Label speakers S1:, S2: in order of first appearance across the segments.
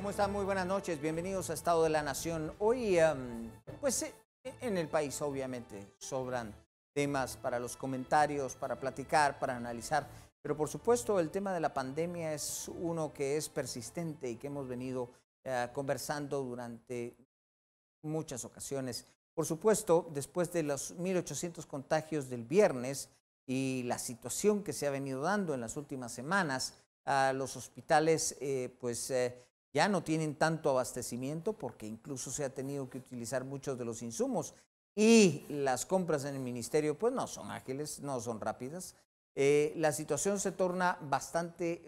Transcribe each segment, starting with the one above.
S1: ¿Cómo están? Muy buenas noches. Bienvenidos a Estado de la Nación. Hoy, en el país obviamente sobran temas para los comentarios, para platicar, para analizar. Pero por supuesto el tema de la pandemia es uno que es persistente y que hemos venido conversando durante muchas ocasiones. Por supuesto, después de los 1.800 contagios del viernes y la situación que se ha venido dando en las últimas semanas, los hospitales ya no tienen tanto abastecimiento porque incluso se ha tenido que utilizar muchos de los insumos y las compras en el ministerio pues no son ágiles, no son rápidas. La situación se torna bastante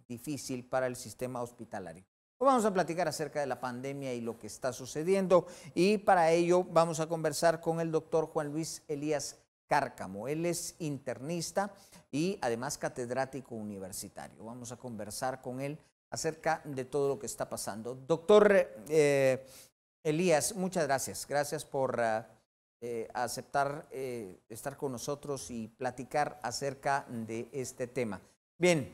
S1: difícil para el sistema hospitalario. Hoy vamos a platicar acerca de la pandemia y lo que está sucediendo y para ello vamos a conversar con el doctor Juan Luis Elías Cárcamo. Él es internista y además catedrático universitario. Vamos a conversar con él acerca de todo lo que está pasando. Doctor Elías, muchas gracias. Gracias por aceptar estar con nosotros y platicar acerca de este tema. Bien,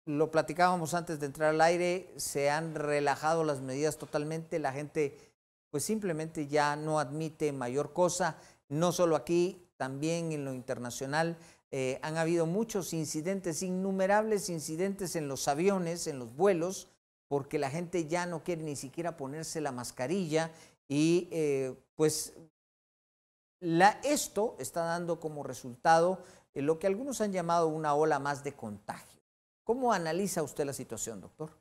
S1: lo platicábamos antes de entrar al aire, se han relajado las medidas totalmente, la gente pues simplemente ya no admite mayor cosa, no solo aquí, también en lo internacional. Han habido muchos incidentes, innumerables incidentes en los aviones, en los vuelos, porque la gente ya no quiere ni siquiera ponerse la mascarilla y esto está dando como resultado lo que algunos han llamado una ola más de contagio. ¿Cómo analiza usted la situación, doctor?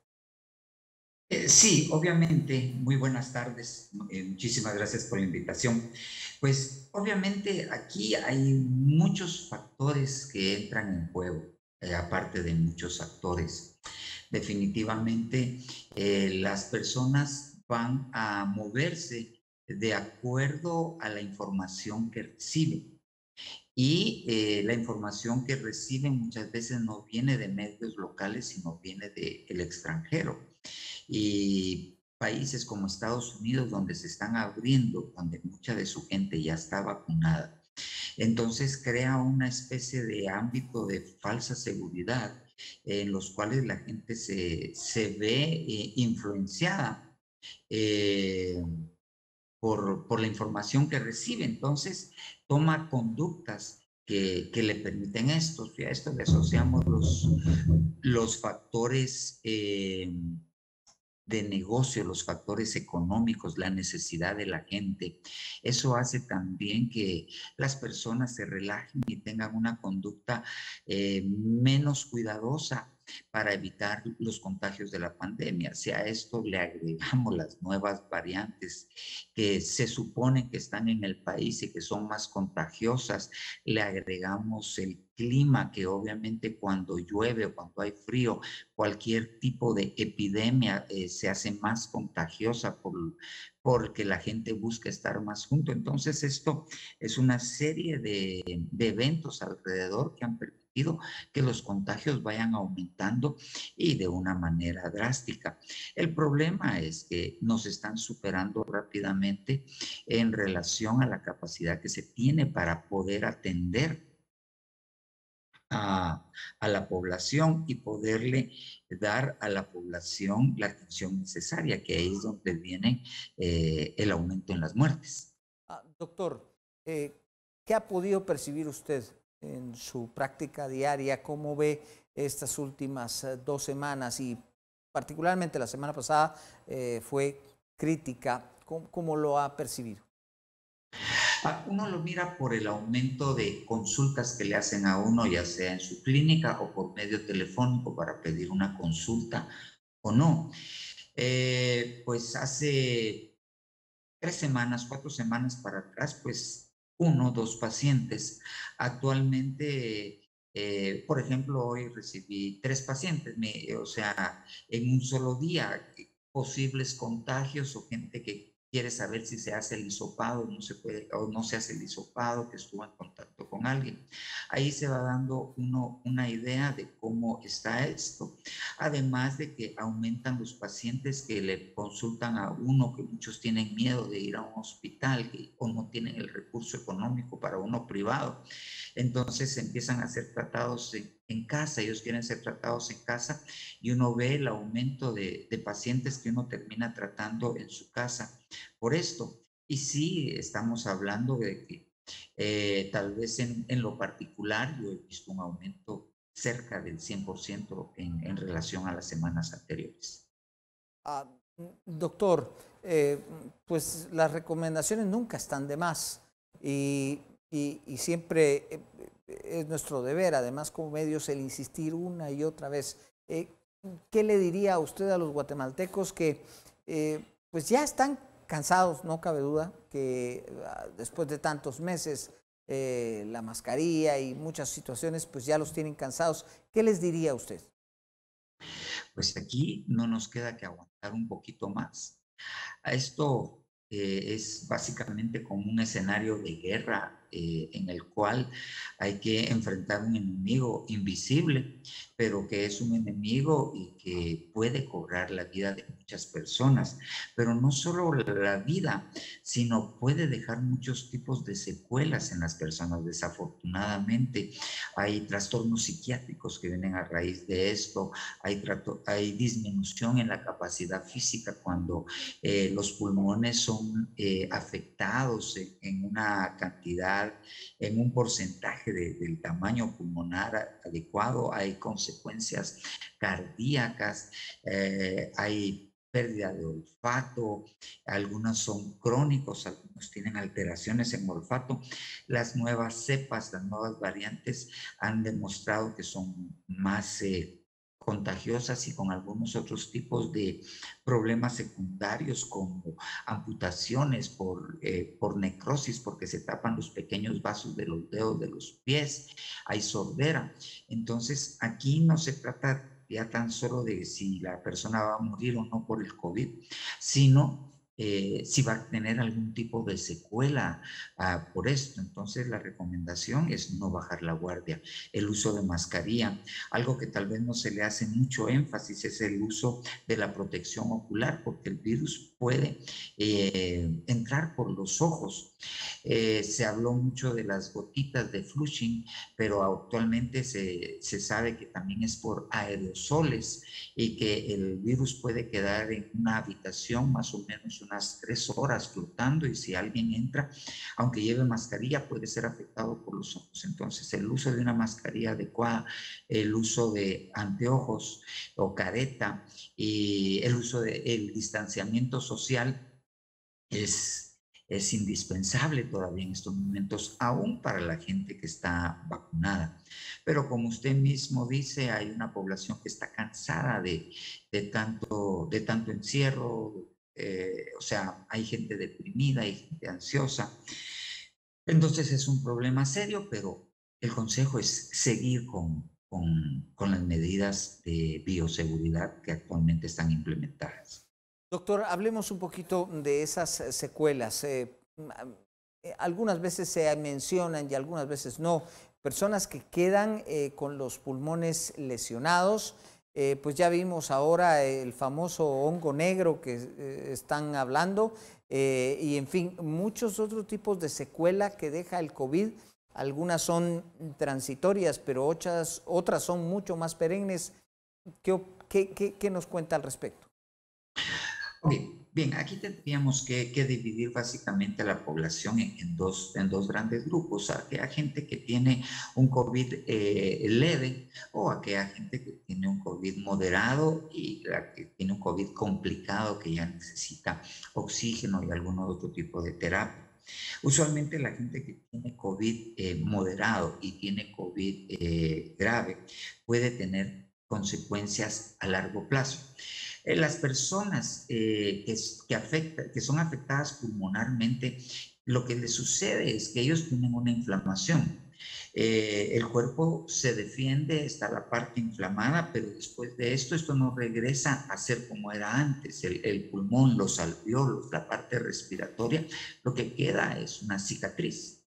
S2: Sí, obviamente, muy buenas tardes. Muchísimas gracias por la invitación. Pues obviamente aquí hay muchos factores que entran en juego, aparte de muchos actores. Definitivamente, las personas van a moverse de acuerdo a la información que reciben. Y la información que reciben muchas veces no viene de medios locales, sino viene del extranjero. Y países como Estados Unidos, donde se están abriendo, donde mucha de su gente ya está vacunada, entonces crea una especie de ámbito de falsa seguridad en los cuales la gente se ve influenciada eh, por la información que recibe. Entonces toma conductas que le permiten esto. Y a esto le asociamos los factores de negocio, los factores económicos, la necesidad de la gente. Eso hace también que las personas se relajen y tengan una conducta menos cuidadosa para evitar los contagios de la pandemia. Si a esto le agregamos las nuevas variantes que se supone que están en el país y que son más contagiosas, le agregamos el clima, que obviamente cuando llueve o cuando hay frío, cualquier tipo de epidemia se hace más contagiosa porque la gente busca estar más junto. Entonces esto es una serie de eventos alrededor que han permitido que los contagios vayan aumentando y de una manera drástica. El problema es que nos están superando rápidamente en relación a la capacidad que se tiene para poder atender a la población y poderle dar a la población la atención necesaria, que ahí es donde viene el aumento en las muertes.
S1: Doctor, ¿qué ha podido percibir usted en su práctica diaria? ¿Cómo ve estas últimas 2 semanas y particularmente la semana pasada fue crítica? ¿Cómo lo ha percibido?
S2: Uno lo mira por el aumento de consultas que le hacen a uno, ya sea en su clínica o por medio telefónico para pedir una consulta o no. Pues hace 3 semanas, 4 semanas para atrás, pues 1, 2 pacientes. Actualmente, por ejemplo, hoy recibí 3 pacientes, o sea, en un solo día, posibles contagios o gente que quiere saber si se hace el hisopado, no se puede, o no se hace el hisopado, que estuvo en contacto con con alguien. Ahí se va dando uno una idea de cómo está esto, además de que aumentan los pacientes que le consultan a uno, que muchos tienen miedo de ir a un hospital o no tienen el recurso económico para uno privado. Entonces empiezan a ser tratados en casa, ellos quieren ser tratados en casa y uno ve el aumento de pacientes que uno termina tratando en su casa por esto. Y sí, estamos hablando de que tal vez en lo particular yo he visto un aumento cerca del 100% en relación a las semanas anteriores.
S1: Ah, doctor, pues las recomendaciones nunca están de más y siempre es nuestro deber, además como medios, el insistir una y otra vez. ¿Qué le diría a usted a los guatemaltecos que pues ya están cansados, no cabe duda, que después de tantos meses la mascarilla y muchas situaciones pues ya los tienen cansados? ¿Qué les diría a usted?
S2: Pues aquí no nos queda que aguantar un poquito más. A esto es básicamente como un escenario de guerra en el cual hay que enfrentar un enemigo invisible, pero que es un enemigo y que puede cobrar la vida de muchas personas. Pero no solo la vida, sino puede dejar muchos tipos de secuelas en las personas. Desafortunadamente, hay trastornos psiquiátricos que vienen a raíz de esto, hay disminución en la capacidad física cuando los pulmones son afectados en una cantidad, en un porcentaje del tamaño pulmonar adecuado, hay consecuencias cardíacas, hay pérdida de olfato, algunos son crónicos, algunos tienen alteraciones en olfato. Las nuevas cepas, las nuevas variantes han demostrado que son más contagiosas y con algunos otros tipos de problemas secundarios como amputaciones por necrosis, porque se tapan los pequeños vasos de los dedos de los pies, hay sordera. Entonces, aquí no se trata ya tan solo de si la persona va a morir o no por el COVID, sino si va a tener algún tipo de secuela por esto. Entonces, la recomendación es no bajar la guardia. El uso de mascarilla, algo que tal vez no se le hace mucho énfasis, es el uso de la protección ocular, porque el virus puede entrar por los ojos. Se habló mucho de las gotitas de Flushing, pero actualmente se sabe que también es por aerosoles y que el virus puede quedar en una habitación más o menos unas 3 horas flotando, y si alguien entra, aunque lleve mascarilla, puede ser afectado por los ojos. Entonces, el uso de una mascarilla adecuada, el uso de anteojos o careta y el uso del distanciamiento social es indispensable todavía en estos momentos, aún para la gente que está vacunada. Pero como usted mismo dice, hay una población que está cansada de tanto encierro, o sea, hay gente deprimida, hay gente ansiosa. Entonces es un problema serio, pero el consejo es seguir con las medidas de bioseguridad que actualmente están implementadas.
S1: Doctor, hablemos un poquito de esas secuelas. Algunas veces se mencionan y algunas veces no. Personas que quedan con los pulmones lesionados, pues ya vimos ahora el famoso hongo negro que están hablando, y en fin, muchos otros tipos de secuela que deja el COVID. Algunas son transitorias, pero otras son mucho más perennes. ¿Qué nos cuenta al respecto?
S2: Ok, bien, aquí tendríamos que dividir básicamente a la población en dos grandes grupos: aquella gente que tiene un COVID leve, o aquella gente que tiene un COVID moderado, y la que tiene un COVID complicado que ya necesita oxígeno y algún otro tipo de terapia. Usualmente la gente que tiene COVID moderado y tiene COVID grave puede tener consecuencias a largo plazo. Las personas que son afectadas pulmonarmente, lo que les sucede es que ellos tienen una inflamación. El cuerpo se defiende, está la parte inflamada, pero después de esto no regresa a ser como era antes. El pulmón, los alveolos, la parte respiratoria, lo que queda es una cicatriz.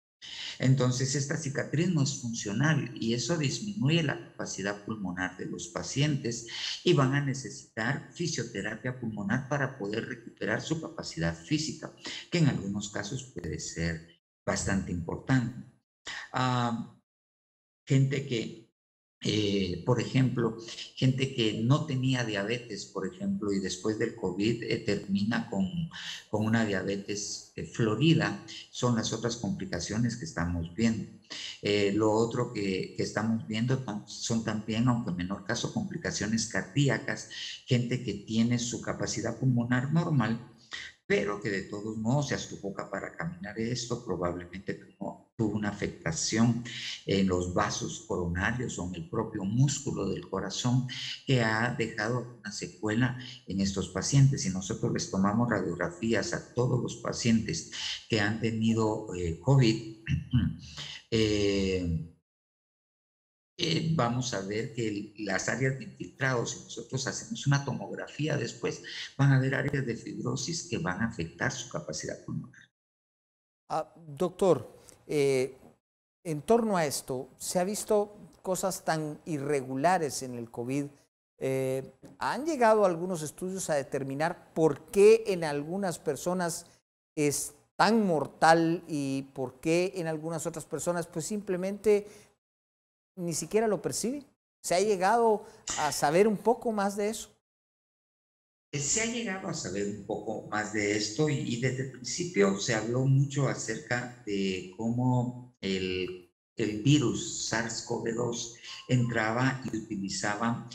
S2: Entonces, esta cicatriz no es funcional y eso disminuye la capacidad pulmonar de los pacientes y van a necesitar fisioterapia pulmonar para poder recuperar su capacidad física, que en algunos casos puede ser bastante importante. Ah, gente que, por ejemplo, gente que no tenía diabetes, por ejemplo, y después del COVID termina con una diabetes florida, son las otras complicaciones que estamos viendo. Lo otro que estamos viendo son también, aunque en menor caso, complicaciones cardíacas, gente que tiene su capacidad pulmonar normal, pero que de todos modos se boca para caminar. Esto probablemente tuvo una afectación en los vasos coronarios o en el propio músculo del corazón que ha dejado una secuela en estos pacientes. Si nosotros les tomamos radiografías a todos los pacientes que han tenido COVID, eh, vamos a ver que las áreas de infiltrados, si nosotros hacemos una tomografía después, van a haber áreas de fibrosis que van a afectar su capacidad pulmonar.
S1: Doctor, en torno a esto, se ha visto cosas tan irregulares en el COVID. ¿Han llegado algunos estudios a determinar por qué en algunas personas es tan mortal y por qué en algunas otras personas pues simplemente ni siquiera lo perciben? ¿Se ha llegado a saber un poco más de eso?
S2: Se ha llegado a saber un poco más de esto y desde el principio se habló mucho acerca de cómo el virus SARS-CoV-2 entraba y utilizaba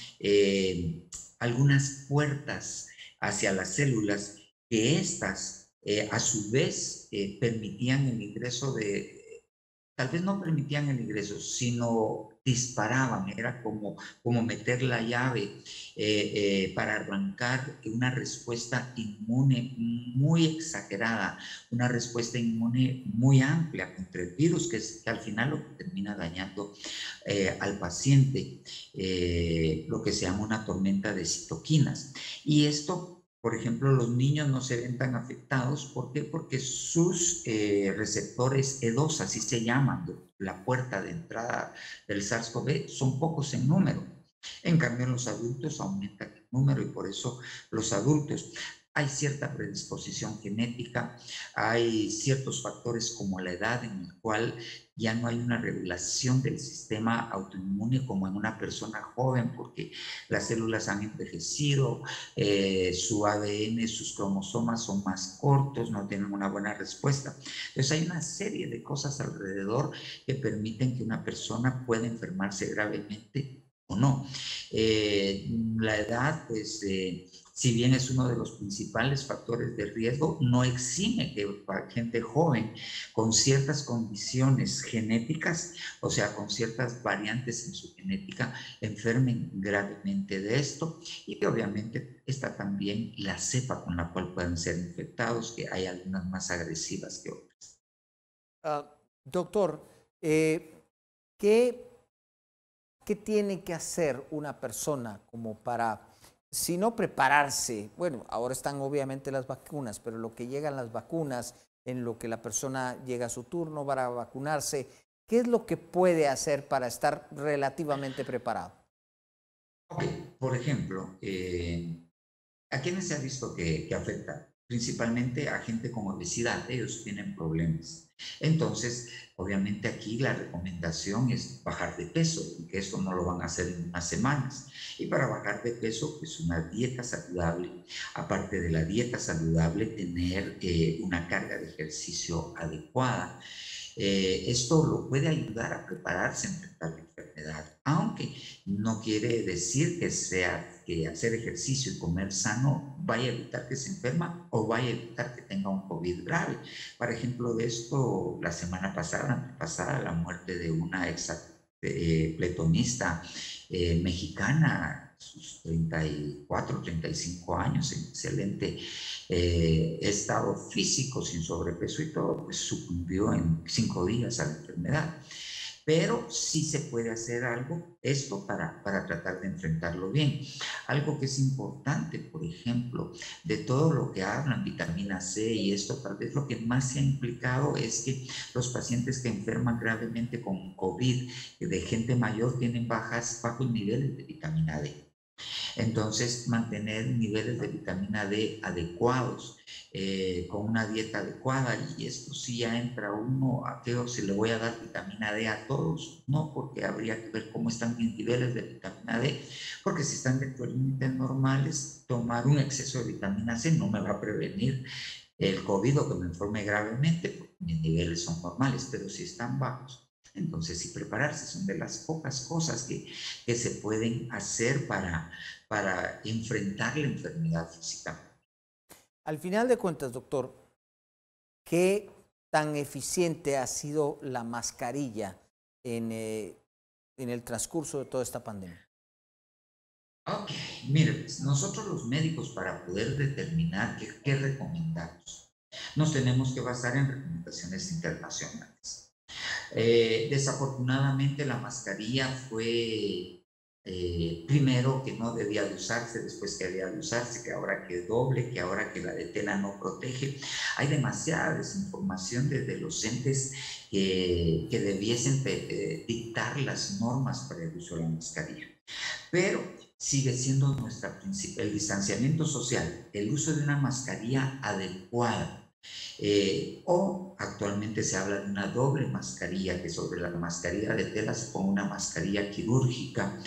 S2: algunas puertas hacia las células que éstas a su vez permitían el ingreso tal vez no permitían el ingreso, sino disparaban, era como meter la llave para arrancar una respuesta inmune muy exagerada, una respuesta inmune muy amplia contra el virus, que al final lo que termina dañando al paciente, lo que se llama una tormenta de citoquinas. Y esto, por ejemplo, los niños no se ven tan afectados. ¿Por qué? Porque sus receptores E2, así se llaman, la puerta de entrada del SARS-CoV, son pocos en número. En cambio, en los adultos aumenta el número y por eso los adultos hay cierta predisposición genética, hay ciertos factores como la edad en el cual ya no hay una regulación del sistema autoinmune como en una persona joven porque las células han envejecido, su ADN, sus cromosomas son más cortos, no tienen una buena respuesta. Entonces hay una serie de cosas alrededor que permiten que una persona pueda enfermarse gravemente o no. La edad, pues, si bien es uno de los principales factores de riesgo, no exime que gente joven con ciertas condiciones genéticas, o sea, con ciertas variantes en su genética, enfermen gravemente de esto. Y obviamente está también la cepa con la cual pueden ser infectados, que hay algunas más agresivas que otras.
S1: Doctor, ¿qué ¿qué tiene que hacer una persona como para, si no prepararse? Bueno, ahora están obviamente las vacunas, pero lo que llegan las vacunas, en lo que la persona llega a su turno para vacunarse, ¿qué es lo que puede hacer para estar relativamente preparado?
S2: Ok, por ejemplo, ¿a quiénes se ha visto que afecta? Principalmente a gente con obesidad, ellos tienen problemas. Entonces, obviamente aquí la recomendación es bajar de peso, porque esto no lo van a hacer en unas semanas. Y para bajar de peso, pues una dieta saludable. Aparte de la dieta saludable, tener una carga de ejercicio adecuada. Esto lo puede ayudar a prepararse a enfrentar la enfermedad, aunque no quiere decir que hacer ejercicio y comer sano vaya a evitar que se enferma o vaya a evitar que tenga un COVID grave. Por ejemplo, de esto, la semana pasada, la muerte de una pletonista mexicana, sus 34, 35 años, en excelente estado físico, sin sobrepeso y todo, pues sucumbió en 5 días a la enfermedad. pero sí se puede hacer algo, esto para tratar de enfrentarlo bien. Algo que es importante, por ejemplo, de todo lo que hablan, vitamina C y esto, tal vez lo que más se ha implicado es que los pacientes que enferman gravemente con COVID, de gente mayor, tienen bajos niveles de vitamina D. Entonces, mantener niveles de vitamina D adecuados, con una dieta adecuada, y esto sí ya entra uno a que si le voy a dar vitamina D a todos, no, porque habría que ver cómo están mis niveles de vitamina D, porque si están dentro de límites normales, tomar un exceso de vitamina C no me va a prevenir el COVID o que me enferme gravemente, porque mis niveles son normales, pero si están bajos, entonces sí prepararse, son de las pocas cosas que se pueden hacer para enfrentar la enfermedad física.
S1: Al final de cuentas, doctor, ¿qué tan eficiente ha sido la mascarilla en el transcurso de toda esta pandemia?
S2: Ok, mire, pues nosotros los médicos, para poder determinar qué recomendamos, nos tenemos que basar en recomendaciones internacionales. Desafortunadamente la mascarilla fue primero que no debía de usarse, después que había de usarse, que ahora que es doble, que ahora que la de tela no protege. Hay demasiada desinformación desde los entes que debiesen dictar las normas para el uso de la mascarilla. Pero sigue siendo el distanciamiento social, el uso de una mascarilla adecuada. O actualmente se habla de una doble mascarilla, que sobre la mascarilla de tela se pone una mascarilla quirúrgica.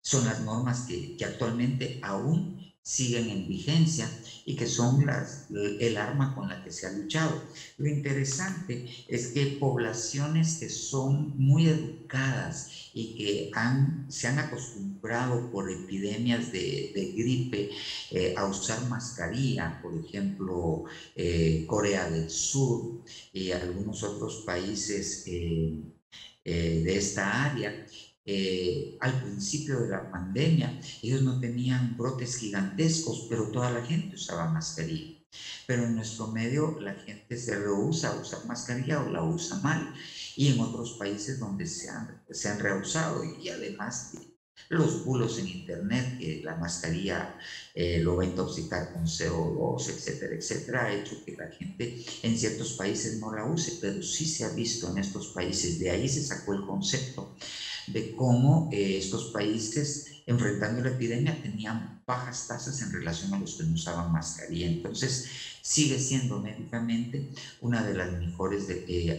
S2: Son las normas que actualmente aún siguen en vigencia y que son el arma con la que se ha luchado. Lo interesante es que poblaciones que son muy educadas y que se han acostumbrado por epidemias de gripe a usar mascarilla, por ejemplo, Corea del Sur y algunos otros países de esta área, al principio de la pandemia, ellos no tenían brotes gigantescos, pero toda la gente usaba mascarilla. Pero en nuestro medio la gente se rehúsa a usar mascarilla o la usa mal. Y en otros países donde se han rehusado, y además los bulos en internet, que la mascarilla lo va a intoxicar con CO2, etcétera, etcétera, ha hecho que la gente en ciertos países no la use, pero sí se ha visto en estos países. De ahí se sacó el concepto de cómo estos países, enfrentando la epidemia, tenían bajas tasas en relación a los que no usaban mascarilla. Entonces, sigue siendo médicamente una de las mejores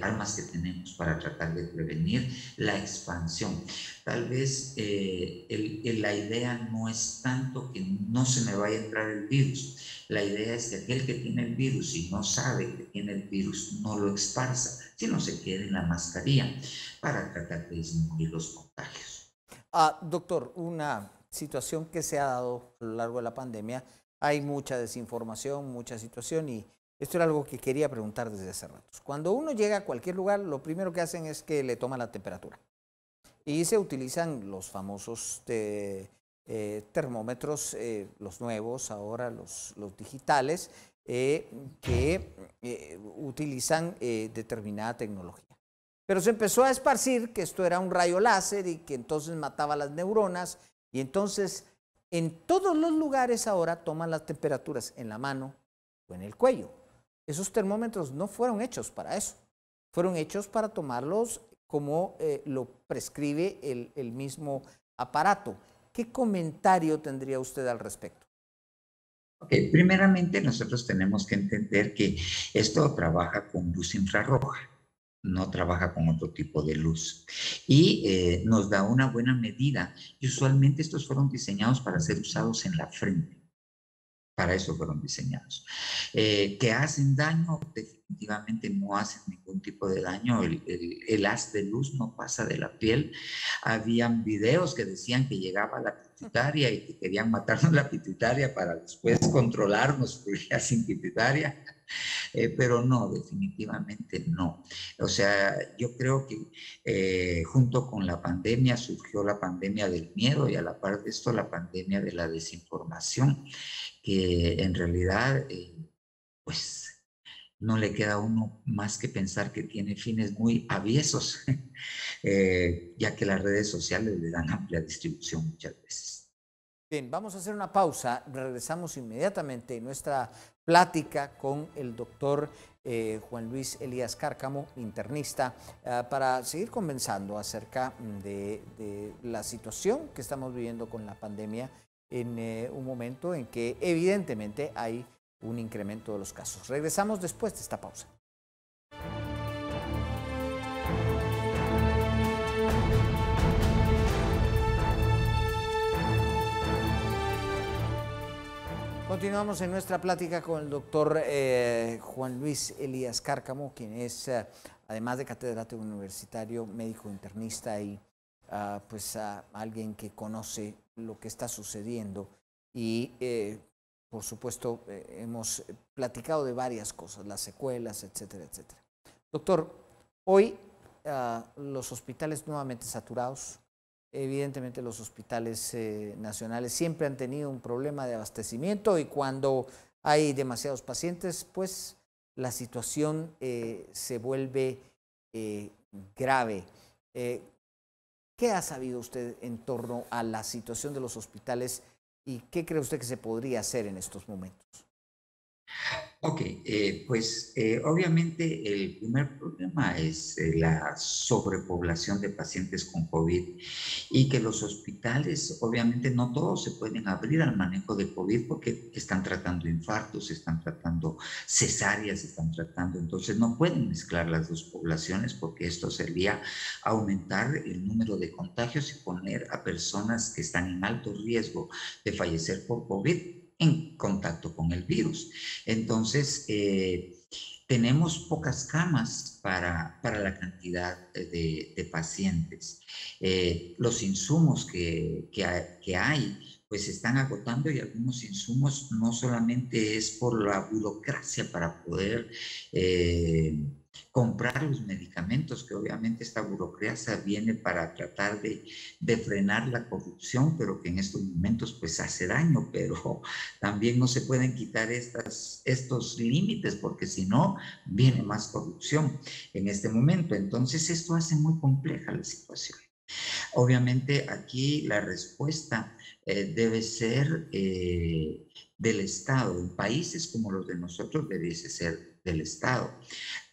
S2: armas que tenemos para tratar de prevenir la expansión. Tal vez la idea no es tanto que no se me vaya a entrar el virus. La idea es que aquel que tiene el virus y no sabe que tiene el virus no lo esparza, sino se quede en la mascarilla para tratar de disminuir los contagios.
S1: Doctor, una situación que se ha dado a lo largo de la pandemia, hay mucha desinformación, mucha situación, y esto era algo que quería preguntar desde hace rato. Cuando uno llega a cualquier lugar, lo primero que hacen es que le toman la temperatura y se utilizan los famosos termómetros, los nuevos ahora, los digitales, que utilizan determinada tecnología. Pero se empezó a esparcir que esto era un rayo láser y que entonces mataba las neuronas, y entonces en todos los lugares ahora toman las temperaturas en la mano o en el cuello. Esos termómetros no fueron hechos para eso, fueron hechos para tomarlos como lo prescribe el mismo aparato. ¿Qué comentario tendría usted al respecto?
S2: Okay. Primeramente, nosotros tenemos que entender que esto trabaja con luz infrarroja, no trabaja con otro tipo de luz, y nos da una buena medida, y usualmente estos fueron diseñados para ser usados en la frente. Para eso fueron diseñados. ¿Que hacen daño? Definitivamente no hacen ningún tipo de daño. El haz de luz no pasa de la piel. Habían videos que decían que llegaba la pituitaria y que querían matarnos la pituitaria para después controlarnos porque ya sin pituitaria. Pero no, definitivamente no. O sea, yo creo que junto con la pandemia surgió la pandemia del miedo, y a la par de esto la pandemia de la desinformación, que en realidad, pues no le queda a uno más que pensar que tiene fines muy aviesos, ya que las redes sociales le dan amplia distribución muchas veces.
S1: Bien, vamos a hacer una pausa. Regresamos inmediatamente en nuestra plática con el doctor Juan Luis Elías Cárcamo, internista, para seguir conversando acerca de la situación que estamos viviendo con la pandemia en un momento en que evidentemente hay un incremento de los casos. Regresamos después de esta pausa. Continuamos en nuestra plática con el doctor Juan Luis Elías Cárcamo, quien es, además de catedrático universitario, médico internista y alguien que conoce lo que está sucediendo. Y, por supuesto, hemos platicado de varias cosas, las secuelas, etcétera, etcétera. Doctor, hoy los hospitales nuevamente saturados. Evidentemente los hospitales nacionales siempre han tenido un problema de abastecimiento y cuando hay demasiados pacientes, pues la situación se vuelve grave. ¿Qué ha sabido usted en torno a la situación de los hospitales y qué cree usted que se podría hacer en estos momentos?
S2: Ok, obviamente el primer problema es la sobrepoblación de pacientes con COVID y que los hospitales, obviamente no todos se pueden abrir al manejo de COVID porque están tratando infartos, están tratando cesáreas, están tratando, entonces no pueden mezclar las dos poblaciones porque esto sería aumentar el número de contagios y poner a personas que están en alto riesgo de fallecer por COVID en contacto con el virus. Entonces, tenemos pocas camas para la cantidad de pacientes. Los insumos que hay pues se están agotando y algunos insumos no solamente es por la burocracia para poder comprar los medicamentos, que obviamente esta burocracia viene para tratar de frenar la corrupción, pero que en estos momentos pues hace daño, pero también no se pueden quitar estos límites porque si no viene más corrupción en este momento. Entonces esto hace muy compleja la situación. Obviamente aquí la respuesta debe ser del Estado. En países como los de nosotros debiese ser del Estado.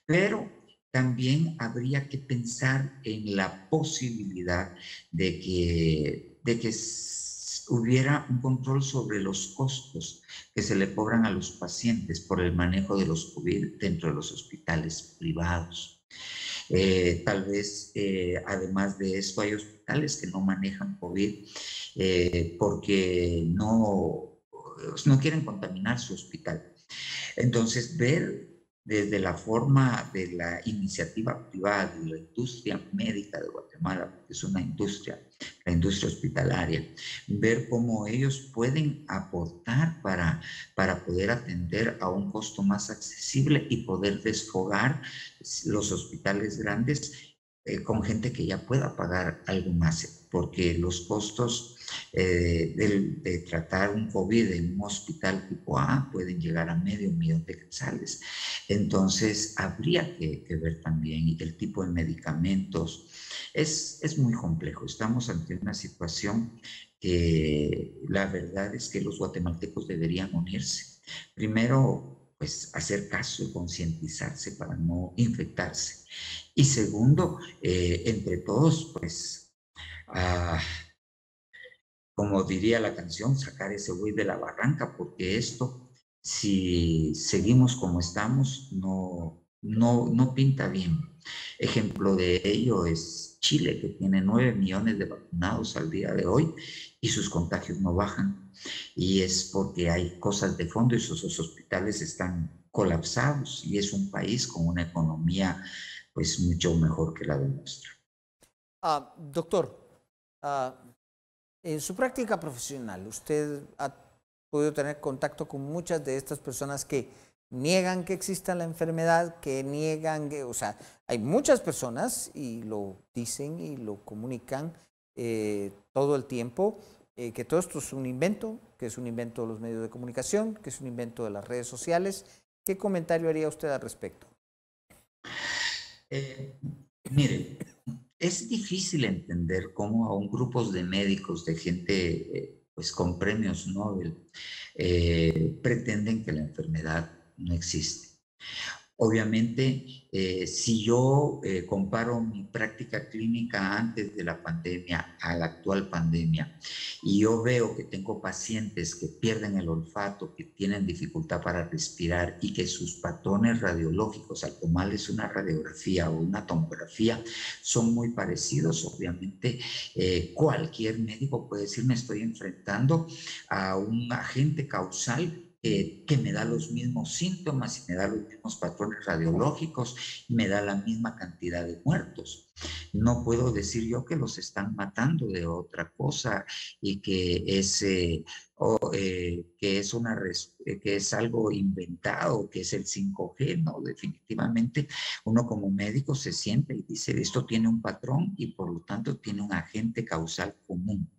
S2: Pero también habría que pensar en la posibilidad de que hubiera un control sobre los costos que se le cobran a los pacientes por el manejo de los COVID dentro de los hospitales privados. Tal vez, además de esto, hay hospitales que no manejan COVID porque no quieren contaminar su hospital. Entonces, ver desde la forma de la iniciativa privada de la industria médica de Guatemala, porque es una industria, la industria hospitalaria, ver cómo ellos pueden aportar para poder atender a un costo más accesible y poder desfogar los hospitales grandes con gente que ya pueda pagar algo más, porque los costos de tratar un COVID en un hospital tipo A pueden llegar a $500,000 de quetzales. Entonces, habría que ver también el tipo de medicamentos. Es muy complejo. Estamos ante una situación que la verdad es que los guatemaltecos deberían unirse. Primero, pues hacer caso y concientizarse para no infectarse. Y segundo, entre todos, pues, como diría la canción, sacar ese buey de la barranca, porque esto, si seguimos como estamos, no pinta bien. Ejemplo de ello es Chile, que tiene 9 millones de vacunados al día de hoy y sus contagios no bajan. Y es porque hay cosas de fondo y sus hospitales están colapsados y es un país con una economía pues mucho mejor que la de nuestra.
S1: Doctor, en su práctica profesional, ¿usted ha podido tener contacto con muchas de estas personas que niegan que exista la enfermedad, que niegan que, o sea, hay muchas personas y lo dicen y lo comunican todo el tiempo, que todo esto es un invento, que es un invento de los medios de comunicación, que es un invento de las redes sociales, ¿Qué comentario haría usted al respecto?
S2: Eh, Mire, es difícil entender cómo aún grupos de médicos, de gente pues con premios Nobel, pretenden que la enfermedad no existe. Obviamente, si yo comparo mi práctica clínica antes de la pandemia a la actual pandemia y yo veo que tengo pacientes que pierden el olfato, que tienen dificultad para respirar y que sus patrones radiológicos al tomarles una radiografía o una tomografía son muy parecidos, obviamente cualquier médico puede decir me estoy enfrentando a un agente causal que me da los mismos síntomas y me da los mismos patrones radiológicos y me da la misma cantidad de muertos. No puedo decir yo que los están matando de otra cosa y que es algo inventado, que es el 5G, no, definitivamente uno como médico se siente y dice, esto tiene un patrón y por lo tanto tiene un agente causal común.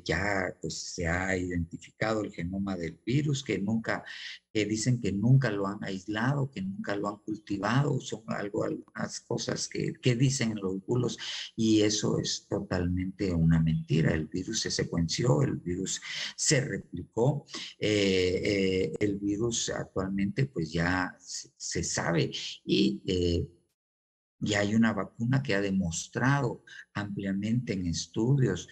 S2: Ya pues, se ha identificado el genoma del virus, que dicen que nunca lo han aislado, que nunca lo han cultivado, son algunas cosas que dicen en los bulos y eso es totalmente una mentira. El virus se secuenció, el virus se replicó, el virus actualmente pues ya se sabe y hay una vacuna que ha demostrado ampliamente en estudios.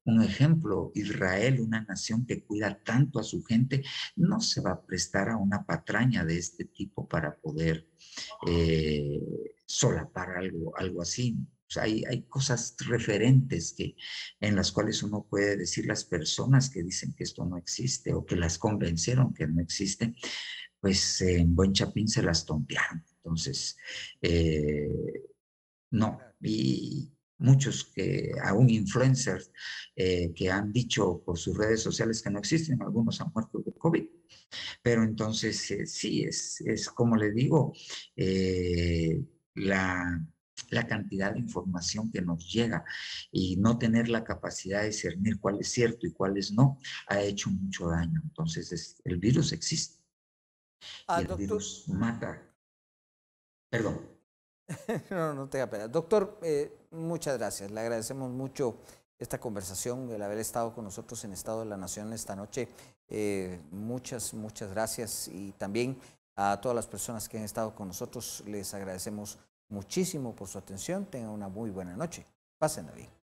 S2: Un ejemplo, Israel, una nación que cuida tanto a su gente, no se va a prestar a una patraña de este tipo para poder eh, solapar algo así. O sea, hay cosas referentes en las cuales uno puede decir las personas que dicen que esto no existe o que las convencieron que no existe, pues en buen chapín se las tontearon. Entonces, no. Y muchos aún influencers que han dicho por sus redes sociales que no existen, algunos han muerto de COVID. Pero entonces, sí, es como le digo, eh, la cantidad de información que nos llega y no tener la capacidad de discernir cuál es cierto y cuál es no, ha hecho mucho daño. Entonces, el virus existe y el
S1: Doctor,
S2: virus mata. Perdón.
S1: no, no tenga pena. Doctor, muchas gracias. Le agradecemos mucho esta conversación, el haber estado con nosotros en Estado de la Nación esta noche. Muchas gracias. Y también a todas las personas que han estado con nosotros, les agradecemos muchísimo por su atención. Tengan una muy buena noche. Pásenla bien.